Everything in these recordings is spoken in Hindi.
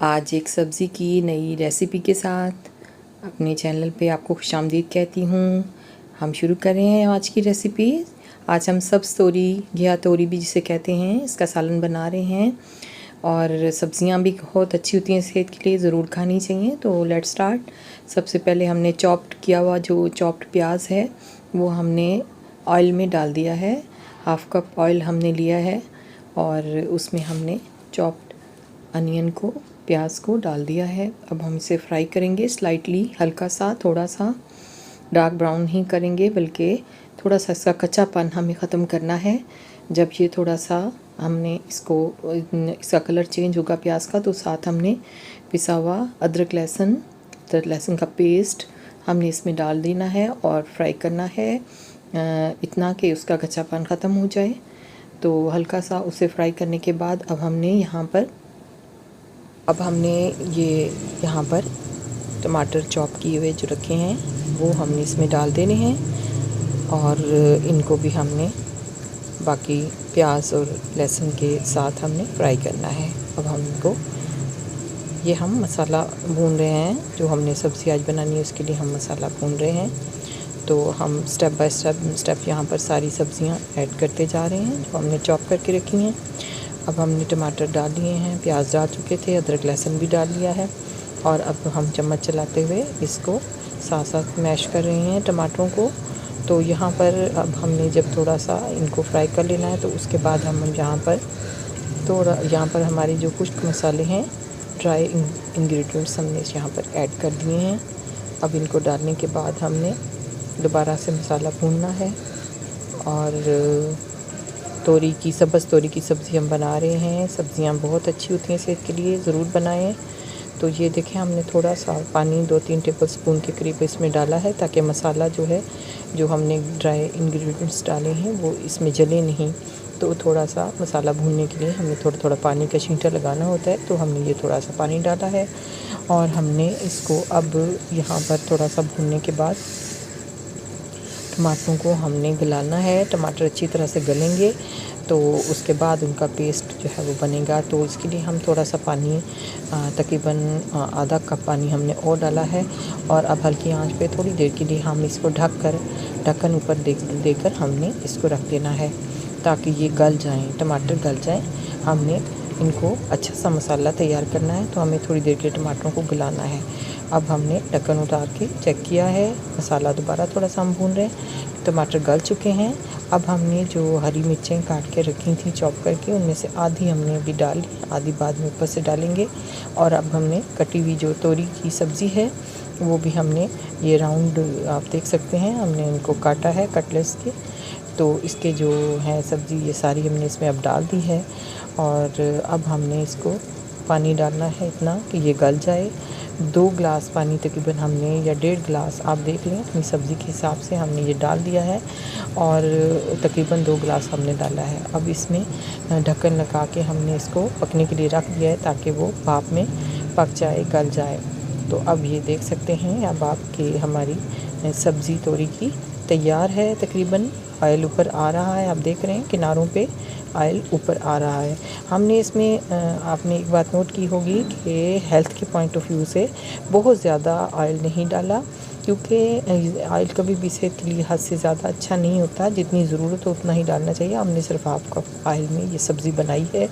आज एक सब्ज़ी की नई रेसिपी के साथ अपने चैनल पे आपको खुशामदीद कहती हूँ। हम शुरू कर रहे हैं आज की रेसिपी। आज हम सब्ज़ तोरी, घिया तोरी भी जिसे कहते हैं, इसका सालन बना रहे हैं। और सब्ज़ियाँ भी बहुत अच्छी होती हैं, सेहत के लिए ज़रूर खानी चाहिए। तो लेट्स स्टार्ट। सबसे पहले हमने चॉप्ड किया हुआ जो चॉप्ड प्याज है वो हमने ऑयल में डाल दिया है। हाफ़ कप ऑयल हमने लिया है और उसमें हमने चॉप्ड अनियन को, प्याज को डाल दिया है। अब हम इसे फ्राई करेंगे स्लाइटली, हल्का सा, थोड़ा सा डार्क ब्राउन ही करेंगे, बल्कि थोड़ा सा इसका कच्चापन हमें ख़त्म करना है। जब ये थोड़ा सा हमने इसका कलर चेंज होगा प्याज का, तो साथ हमने पिसा हुआ अदरक लहसुन का पेस्ट हमने इसमें डाल देना है और फ्राई करना है इतना कि उसका कच्चापन ख़त्म हो जाए। तो हल्का सा उसे फ्राई करने के बाद अब हमने यहाँ पर टमाटर चॉप किए हुए जो रखे हैं वो हमने इसमें डाल देने हैं और इनको भी हमने बाकी प्याज और लहसुन के साथ हमने फ्राई करना है। अब हम मसाला भून रहे हैं, जो हमने सब्ज़ी आज बनानी है उसके लिए हम मसाला भून रहे हैं। तो हम स्टेप बाय स्टेप यहाँ पर सारी सब्ज़ियाँ ऐड करते जा रहे हैं जो हमने चॉप करके रखी हैं। अब हमने टमाटर डाल लिए हैं, प्याज डाल चुके थे, अदरक लहसुन भी डाल लिया है और अब हम चम्मच चलाते हुए इसको साथ साथ मैश कर रहे हैं टमाटरों को। तो यहाँ पर अब हमने जब थोड़ा सा इनको फ्राई कर लेना है, तो उसके बाद हम यहाँ पर हमारे जो खुश्क मसाले हैं, ड्राई इंग्रेडिएंट्स हमने यहाँ पर ऐड कर दिए हैं। अब इनको डालने के बाद हमने दोबारा से मसाला भूनना है और सब्ज़ तोरी की सब्ज़ी हम बना रहे हैं। सब्ज़ियाँ बहुत अच्छी होती हैं सेहत के लिए, ज़रूर बनाएं। तो ये देखें, हमने थोड़ा सा पानी 2-3 टेबल स्पून के करीब इसमें डाला है ताकि मसाला जो हमने ड्राई इंग्रेडिएंट्स डाले हैं वो इसमें जले नहीं। तो थोड़ा सा मसाला भूनने के लिए हमें थोड़ा पानी का छींटा लगाना होता है, तो हमने ये थोड़ा सा पानी डाला है और हमने इसको अब यहाँ पर थोड़ा सा भूनने के बाद टमाटरों को हमने गलाना है। टमाटर अच्छी तरह से गलेंगे तो उसके बाद उनका पेस्ट जो है वो बनेगा। तो इसके लिए हम थोड़ा सा पानी, तकरीबन आधा कप पानी हमने और डाला है और अब हल्की आंच पे थोड़ी देर के लिए हम इसको ढक्कन ऊपर देकर हमने इसको रख देना है ताकि ये गल जाएं, टमाटर गल जाएं। हमने इनको अच्छा सा मसाला तैयार करना है, तो हमें थोड़ी देर के लिए टमाटरों को गलाना है। अब हमने ढक्कन उतार के चेक किया है, मसाला दोबारा थोड़ा सा हम भून रहे हैं, टमाटर गल चुके हैं। अब हमने जो हरी मिर्चें काट के रखी थी चॉप करके, उनमें से आधी हमने अभी डाली, आधी बाद में ऊपर से डालेंगे। और अब हमने कटी हुई जो तोरी की सब्ज़ी है वो भी हमने ये राउंड, आप देख सकते हैं, हमने इनको काटा है कटलेट्स के। तो इसके जो है सब्ज़ी ये सारी हमने इसमें अब डाल दी है और अब हमने इसको पानी डालना है इतना कि ये गल जाए। 2 गिलास पानी तकरीबन हमने, या 1.5 गिलास आप देख लें अपनी सब्ज़ी के हिसाब से, हमने ये डाल दिया है और तकरीबन 2 गिलास हमने डाला है। अब इसमें ढक्कन लगा के हमने इसको पकने के लिए रख दिया है ताकि वो भाप में पक जाए, गल जाए। तो अब ये देख सकते हैं, अब आपकी हमारी सब्ज़ी तोरी की तैयार है। तकरीबन ऑयल ऊपर आ रहा है, आप देख रहे हैं किनारों पे ऑयल ऊपर आ रहा है। हमने इसमें आपने एक बात नोट की होगी कि हेल्थ के पॉइंट ऑफ व्यू से बहुत ज़्यादा ऑयल नहीं डाला, क्योंकि ऑयल कभी भी सेहत के लिए हद से ज़्यादा अच्छा नहीं होता। जितनी ज़रूरत हो उतना ही डालना चाहिए। हमने सिर्फ हाफ कप ऑयल में ये सब्ज़ी बनाई है।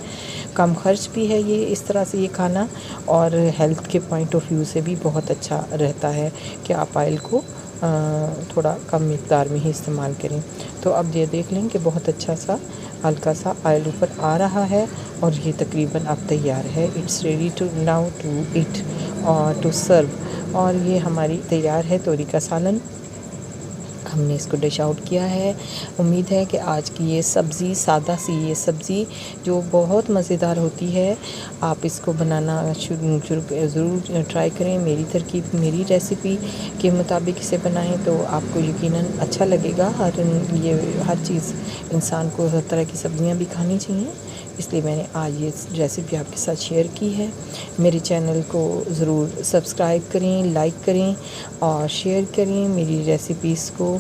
कम खर्च भी है ये इस तरह से ये खाना, और हेल्थ के पॉइंट ऑफ व्यू से भी बहुत अच्छा रहता है कि आप ऑयल को थोड़ा कम मिक़दार में ही इस्तेमाल करें। तो अब ये देख लें कि बहुत अच्छा सा हल्का सा ऑयल ऊपर आ रहा है और ये तकरीबन अब तैयार है। It's ready to now to eat और टू सर्व। और ये हमारी तैयार है तोरी का सालन। हमने इसको डिश आउट किया है। उम्मीद है कि आज की ये सब्ज़ी, सादा सी ये सब्ज़ी जो बहुत मज़ेदार होती है, आप इसको बनाना ज़रूर ट्राई करें। मेरी तरकीब, मेरी रेसिपी के मुताबिक इसे बनाएं तो आपको यकीनन अच्छा लगेगा। हर चीज़ इंसान को, हर तरह की सब्ज़ियाँ भी खानी चाहिए, इसलिए मैंने आज ये रेसिपी आपके साथ शेयर की है। मेरे चैनल को ज़रूर सब्सक्राइब करें, लाइक करें और शेयर करें मेरी रेसिपीज़ को।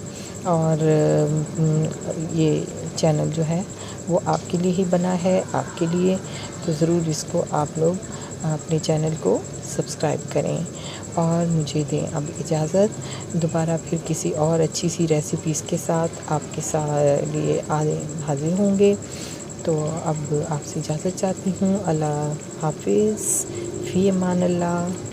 और ये चैनल जो है वो आपके लिए ही बना है, आपके लिए। तो ज़रूर इसको आप लोग अपने चैनल को सब्सक्राइब करें और मुझे दें अब इजाज़त। दोबारा फिर किसी और अच्छी सी रेसिपीज़ के साथ आपके लिए हाज़िर होंगे। तो अब आपसे इजाज़त चाहती हूँ। अल्लाह हाफ़िज़, फ़ी अमान अल्लाह।